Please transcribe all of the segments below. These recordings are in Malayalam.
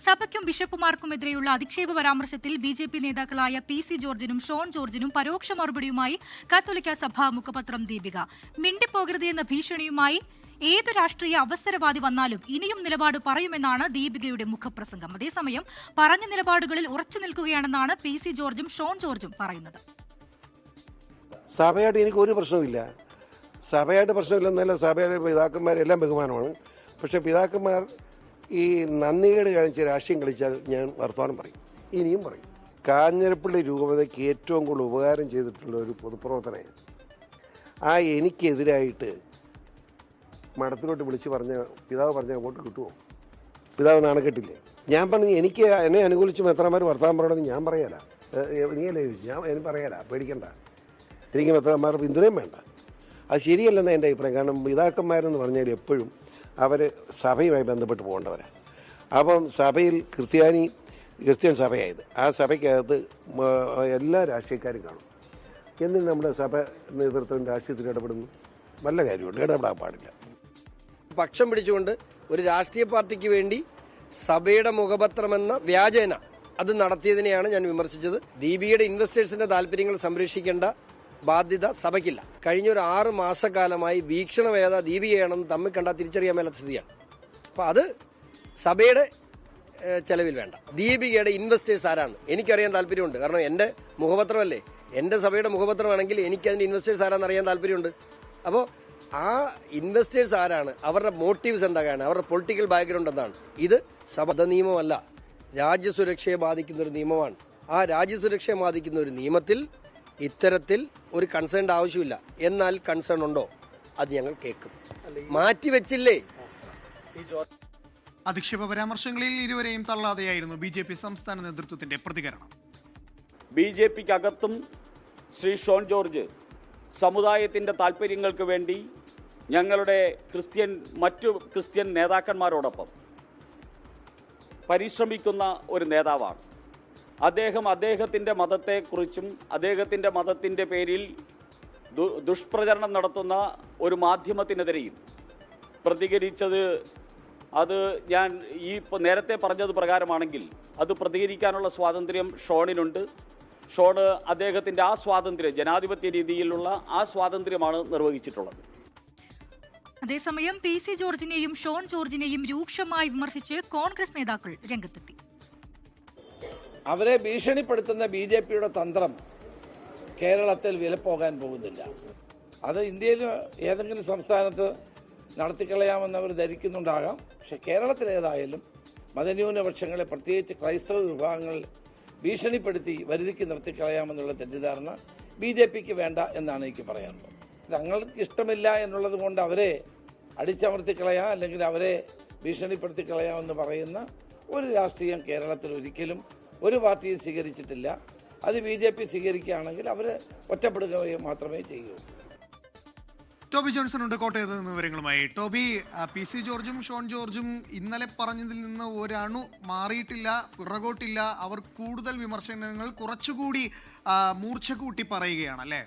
സഭയ്ക്കും ബിഷപ്പുമാർക്കുമെതിരെയുള്ള അധിക്ഷേപ പരാമർശത്തിൽ ബിജെപി നേതാക്കളായ PC ജോർജിനും ഷോൺ ജോർജിനും പരോക്ഷ മറുപടിയുമായി കത്തോലിക്ക സഭാ മുഖപത്രം ദീപിക. മിണ്ടിപ്പോകരുത് എന്ന ഭീഷണിയുമായി ഏതു രാഷ്ട്രീയ അവസരവാദി വന്നാലും ഇനിയും നിലപാട് പറയുമെന്നാണ് ദീപികയുടെ മുഖപ്രസംഗം. അതേസമയം പറഞ്ഞ നിലപാടുകളിൽ ഉറച്ചു നിൽക്കുകയാണെന്നാണ് PC ജോർജും ഷോൺ ജോർജും പറയുന്നത്. സഭയായിട്ട് എനിക്ക് ഒരു പ്രശ്നമില്ല. സഭയായിട്ട് പ്രശ്നമില്ലെന്നല്ല, സഭയുടെ പിതാക്കന്മാരെല്ലാം ബഹുമാനമാണ്. പക്ഷെ പിതാക്കന്മാർ ഈ നന്ദികേട് കാണിച്ച് രാഷ്ട്രീയം കളിച്ചാൽ ഞാൻ വർത്തമാനം പറയും, ഇനിയും പറയും. കാഞ്ഞിരപ്പള്ളി രൂപതയ്ക്ക് ഏറ്റവും കൂടുതൽ ഉപകാരം ചെയ്തിട്ടുള്ള ഒരു പൊതുപ്രവർത്തനമാണ്. എനിക്കെതിരായിട്ട് മഠത്തിലോട്ട് വിളിച്ച് പിതാവ് പറഞ്ഞ വോട്ട് കിട്ടുമോ? പിതാവ് നാണക്കെട്ടില്ലേ? ഞാൻ പറഞ്ഞു എന്നെ അനുകൂലിച്ച് മെത്രാന്മാർ വർത്തമാനം പറയണമെന്ന് ഞാൻ പറയാല. നീയല്ലേ ചോദിച്ചു? എനിക്ക് പറയാല, പേടിക്കണ്ട. എനിക്ക് മെത്രാന്മാർ പിന്തുണയും വേണ്ട. അത് ശരിയല്ലെന്ന് എൻ്റെ അഭിപ്രായം. കാരണം പിതാക്കന്മാരെന്ന് പറഞ്ഞാൽ എപ്പോഴും അവർ സഭയുമായി ബന്ധപ്പെട്ട് പോകേണ്ടവരാണ്. അപ്പം സഭയിൽ ക്രിസ്ത്യൻ സഭയായത്, ആ സഭയ്ക്കകത്ത് എല്ലാ രാഷ്ട്രീയക്കാരും കാണും. എന്നിട്ട് നമ്മുടെ സഭ നേതൃത്വം രാഷ്ട്രീയത്തിൽ ഇടപെടുന്നു, നല്ല കാര്യമുണ്ട്, ഇടപെടാൻ പാടില്ല. പക്ഷം പിടിച്ചുകൊണ്ട് ഒരു രാഷ്ട്രീയ പാർട്ടിക്ക് വേണ്ടി സഭയുടെ മുഖപത്രമെന്ന വ്യാജേന അത് നടത്തിയതിനെയാണ് ഞാൻ വിമർശിച്ചത്. ദീപികയുടെ ഇൻവെസ്റ്റേഴ്സിന്റെ താല്പര്യങ്ങൾ സംരക്ഷിക്കേണ്ട ബാധ്യത സഭയ്ക്കില്ല. കഴിഞ്ഞ ഒരു 6 മാസക്കാലമായി വീക്ഷണവേദ ദീപികയാണെന്ന് തമ്മിൽ കണ്ടാൽ തിരിച്ചറിയാൻ മേലാത്ത സ്ഥിതിയാണ്. അപ്പം അത് സഭയുടെ ചെലവിൽ വേണ്ട. ദീപികയുടെ ഇൻവെസ്റ്റേഴ്സ് ആരാണ് എനിക്കറിയാൻ താല്പര്യമുണ്ട്. കാരണം എൻ്റെ മുഖപത്രമല്ലേ, എൻ്റെ സഭയുടെ മുഖപത്രമാണെങ്കിൽ എനിക്കതിൻ്റെ ഇൻവെസ്റ്റേഴ്സ് ആരാണെന്ന് അറിയാൻ താല്പര്യമുണ്ട്. അപ്പോൾ ആ ഇൻവെസ്റ്റേഴ്സ് ആരാണ്, അവരുടെ മോട്ടീവ്സ് എന്തൊക്കെയാണ്, അവരുടെ പൊളിറ്റിക്കൽ ബാക്ക്ഗ്രൗണ്ട് എന്താണ്? ഇത് സഭ നിയമമല്ല, രാജ്യസുരക്ഷയെ ബാധിക്കുന്ന ഒരു നിയമമാണ്. ആ രാജ്യസുരക്ഷയെ ബാധിക്കുന്ന ഒരു നിയമത്തിൽ ഇത്തരത്തിൽ ഒരു കൺസേണിന്റെ ആവശ്യമില്ല. എന്നാൽ കൺസേൺ ഉണ്ടോ? അത് ഞങ്ങൾ കേൾക്കും. മാറ്റിവെച്ചില്ലേ? അധിക്ഷേപ പരാമർശങ്ങളിൽ ഇരുവരെയും തള്ളാതെയായിരുന്നു BJP സംസ്ഥാന നേതൃത്വത്തിന്റെ പ്രതികരണം. BJPക്കകത്തും ശ്രീ ഷോൺ ജോർജ് സമുദായത്തിന്റെ താല്പര്യങ്ങൾക്ക് വേണ്ടി ഞങ്ങളുടെ മറ്റു ക്രിസ്ത്യൻ നേതാക്കന്മാരോടൊപ്പം പരിശ്രമിക്കുന്ന ഒരു നേതാവാണ്. അദ്ദേഹത്തിൻ്റെ മതത്തെക്കുറിച്ചും അദ്ദേഹത്തിൻ്റെ മതത്തിൻ്റെ പേരിൽ ദുഷ്പ്രചരണം നടത്തുന്ന ഒരു മാധ്യമത്തിനെതിരെയും പ്രതികരിച്ചത്, അത് ഞാൻ നേരത്തെ പറഞ്ഞത് പ്രകാരമാണെങ്കിൽ അത് പ്രതികരിക്കാനുള്ള സ്വാതന്ത്ര്യം ഷോണിനുണ്ട്. ഷോണ് അദ്ദേഹത്തിൻ്റെ ആ സ്വാതന്ത്ര്യം, ജനാധിപത്യ രീതിയിലുള്ള ആ സ്വാതന്ത്ര്യമാണ് നിർവഹിച്ചിട്ടുള്ളത്. അതേസമയം PC ജോർജിനെയും ഷോൺ ജോർജിനെയും രൂക്ഷമായി വിമർശിച്ച് കോൺഗ്രസ് നേതാക്കൾ രംഗത്തെത്തി. അവരെ ഭീഷണിപ്പെടുത്തുന്ന BJPയുടെ തന്ത്രം കേരളത്തിൽ വിലപ്പോകാൻ പോകുന്നില്ല. അത് ഇന്ത്യയിൽ ഏതെങ്കിലും സംസ്ഥാനത്ത് നടത്തിക്കളയാമെന്ന് അവർ ധരിക്കുന്നുണ്ടാകാം. പക്ഷെ കേരളത്തിലേതായാലും മതന്യൂനപക്ഷങ്ങളെ, പ്രത്യേകിച്ച് ക്രൈസ്തവ വിഭാഗങ്ങൾ ഭീഷണിപ്പെടുത്തി വരുതിക്ക് നിർത്തിക്കളയാമെന്നുള്ള തെറ്റിദ്ധാരണ BJPക്ക് വേണ്ട എന്നാണ് എനിക്ക് പറയാനുള്ളത്. തങ്ങൾക്ക് ഇഷ്ടമില്ല എന്നുള്ളത് കൊണ്ട് അവരെ അടിച്ചമർത്തിക്കളയാം അല്ലെങ്കിൽ അവരെ ഭീഷണിപ്പെടുത്തിക്കളയാമെന്ന് പറയുന്ന ഒരു രാഷ്ട്രീയം കേരളത്തിൽ ഒരിക്കലും ഒരു പാർട്ടിയും സ്വീകരിച്ചിട്ടില്ല. അത് BJP സ്വീകരിക്കുകയാണെങ്കിൽ അവർ ഒറ്റപ്പെടുക മാത്രമേ ചെയ്യൂ. ടോബി ജോൺസൺ ഉണ്ട് കോട്ടയത്ത് നിന്ന് വിവരങ്ങളുമായി. ടോബി, PC ജോർജും ഷോൺ ജോർജും ഇന്നലെ പറഞ്ഞതിൽ നിന്ന് ഒരണു മാറിയിട്ടില്ല, പിറകോട്ടില്ല. അവർ കൂടുതൽ വിമർശനങ്ങൾ കുറച്ചുകൂടി മൂർച്ച കൂട്ടി പറയുകയാണ് അല്ലേ?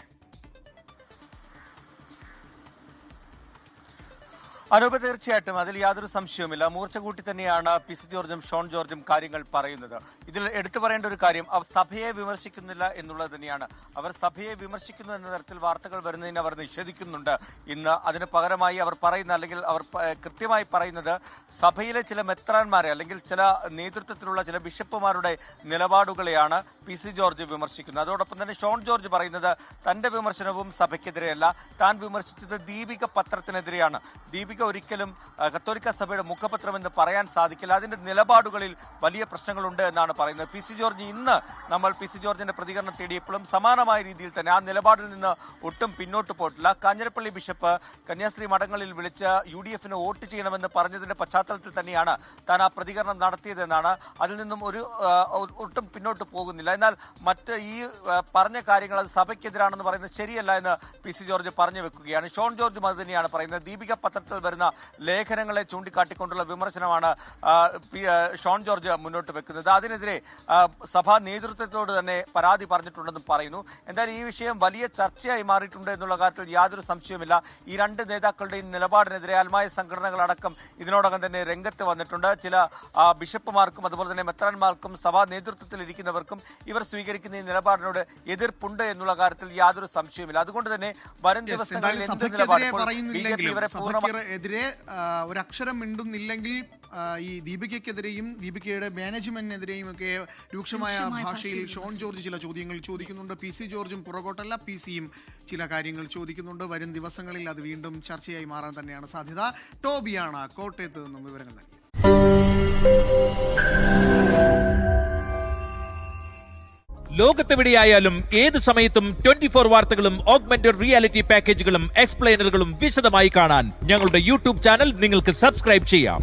അനൂപ, തീർച്ചയായിട്ടും അതിൽ യാതൊരു സംശയവുമില്ല. മൂർച്ച കൂട്ടി തന്നെയാണ് PC ജോർജും ഷോൺ ജോർജും കാര്യങ്ങൾ പറയുന്നത്. ഇതിൽ എടുത്തു പറയേണ്ട ഒരു കാര്യം, അവർ സഭയെ വിമർശിക്കുന്നില്ല എന്നുള്ളത് തന്നെയാണ്. അവർ സഭയെ വിമർശിക്കുന്നു എന്ന തരത്തിൽ വാർത്തകൾ വരുന്നതിന് അവർ നിഷേധിക്കുന്നുണ്ട്. ഇന്ന് അതിന് പകരമായി അവർ പറയുന്ന, അല്ലെങ്കിൽ അവർ കൃത്യമായി പറയുന്നത്, സഭയിലെ ചില മെത്രാന്മാരെ അല്ലെങ്കിൽ ചില നേതൃത്വത്തിലുള്ള ചില ബിഷപ്പുമാരുടെ നിലപാടുകളെയാണ് PC ജോർജ് വിമർശിക്കുന്നത്. അതോടൊപ്പം തന്നെ ഷോൺ ജോർജ് പറയുന്നത് തന്റെ വിമർശനവും സഭയ്ക്കെതിരെയല്ല, താൻ വിമർശിച്ചത് ദീപിക പത്രത്തിനെതിരെയാണ്. ദീപിക ഒരിക്കലും കത്തോലിക്ക സഭയുടെ മുഖപത്രമെന്ന് പറയാൻ സാധിക്കില്ല. അതിന്റെ നിലപാടുകളിൽ വലിയ പ്രശ്നങ്ങളുണ്ട് എന്നാണ് പറയുന്നത്. PC ജോർജ് ഇന്ന് നമ്മൾ PC ജോർജിന്റെ പ്രതികരണം തേടിയപ്പോഴും സമാനമായ രീതിയിൽ തന്നെ ആ നിലപാടിൽ നിന്ന് ഒട്ടും പിന്നോട്ട് പോയിട്ടില്ല. കാഞ്ഞിരപ്പള്ളി ബിഷപ്പ് കന്യാസ്ത്രീ മഠങ്ങളിൽ വിളിച്ച് UDFന് വോട്ട് ചെയ്യണമെന്ന് പറഞ്ഞതിന്റെ പശ്ചാത്തലത്തിൽ തന്നെയാണ് താൻ ആ പ്രതികരണം നടത്തിയതെന്നാണ്. അതിൽ നിന്നും ഒട്ടും പിന്നോട്ട് പോകുന്നില്ല. എന്നാൽ മറ്റ് ഈ പറഞ്ഞ കാര്യങ്ങൾ അത് സഭയ്ക്കെതിരാണെന്ന് പറയുന്നത് ശരിയല്ല എന്ന് PC ജോർജ് പറഞ്ഞു വെക്കുകയാണ്. ഷോൺ ജോർജും അത് തന്നെയാണ് പറയുന്നത്. ദീപിക പത്രത്തിൽ വരുന്ന ലേഖനങ്ങളെ ചൂണ്ടിക്കാട്ടിക്കൊണ്ടുള്ള വിമർശനമാണ് ഷോൺ ജോർജ് മുന്നോട്ട് വെക്കുന്നത്. അതിനെതിരെ സഭാ നേതൃത്വത്തോട് തന്നെ പരാതി പറഞ്ഞിട്ടുണ്ടെന്നും പറയുന്നു. എന്തായാലും ഈ വിഷയം വലിയ ചർച്ചയായി മാറിയിട്ടുണ്ട് എന്നുള്ള കാര്യത്തിൽ യാതൊരു സംശയവുമില്ല. ഈ രണ്ട് നേതാക്കളുടെയും നിലപാടിനെതിരെ അൽമായ സംഘടനകളടക്കം ഇതിനോടകം തന്നെ രംഗത്ത് വന്നിട്ടുണ്ട്. ചില ബിഷപ്പുമാർക്കും അതുപോലെ തന്നെ മെത്രാന്മാർക്കും സഭാ നേതൃത്വത്തിൽ ഇരിക്കുന്നവർക്കും ഇവർ സ്വീകരിക്കുന്ന ഈ നിലപാടിനോട് എതിർപ്പുണ്ട് എന്നുള്ള കാര്യത്തിൽ യാതൊരു സംശയവുമില്ല. അതുകൊണ്ട് തന്നെ വരും ദിവസങ്ങളിൽ എന്ത് നിലപാട് എതിരെ ഒരക്ഷരം മിണ്ടുന്നില്ലെങ്കിൽ ഈ ദീപികയ്ക്കെതിരെയും ദീപികയുടെ മാനേജ്മെന്റിനെതിരെയും ഒക്കെ രൂക്ഷമായ ഭാഷയിൽ ഷോൺ ജോർജ് ചില ചോദ്യങ്ങൾ ചോദിക്കുന്നുണ്ട്. PC ജോർജും പുറകോട്ടല്ല, PCയും ചില കാര്യങ്ങൾ ചോദിക്കുന്നുണ്ട്. വരും ദിവസങ്ങളിൽ അത് വീണ്ടും ചർച്ചയായി മാറാൻ തന്നെയാണ് സാധ്യത. ടോബിയാണ് കോട്ടയത്ത് നിന്നും വിവരങ്ങൾ നൽകിയത്. ലോകത്തെവിടെയായാലും ഏത് സമയത്തും 24 വാർത്തകളും ഓഗ്മെന്റഡ് റിയാലിറ്റി പാക്കേജുകളും എക്സ്പ്ലെയിനറുകളും വിശദമായി കാണാൻ ഞങ്ങളുടെ യൂട്യൂബ് ചാനൽ നിങ്ങൾക്ക് സബ്സ്ക്രൈബ് ചെയ്യാം.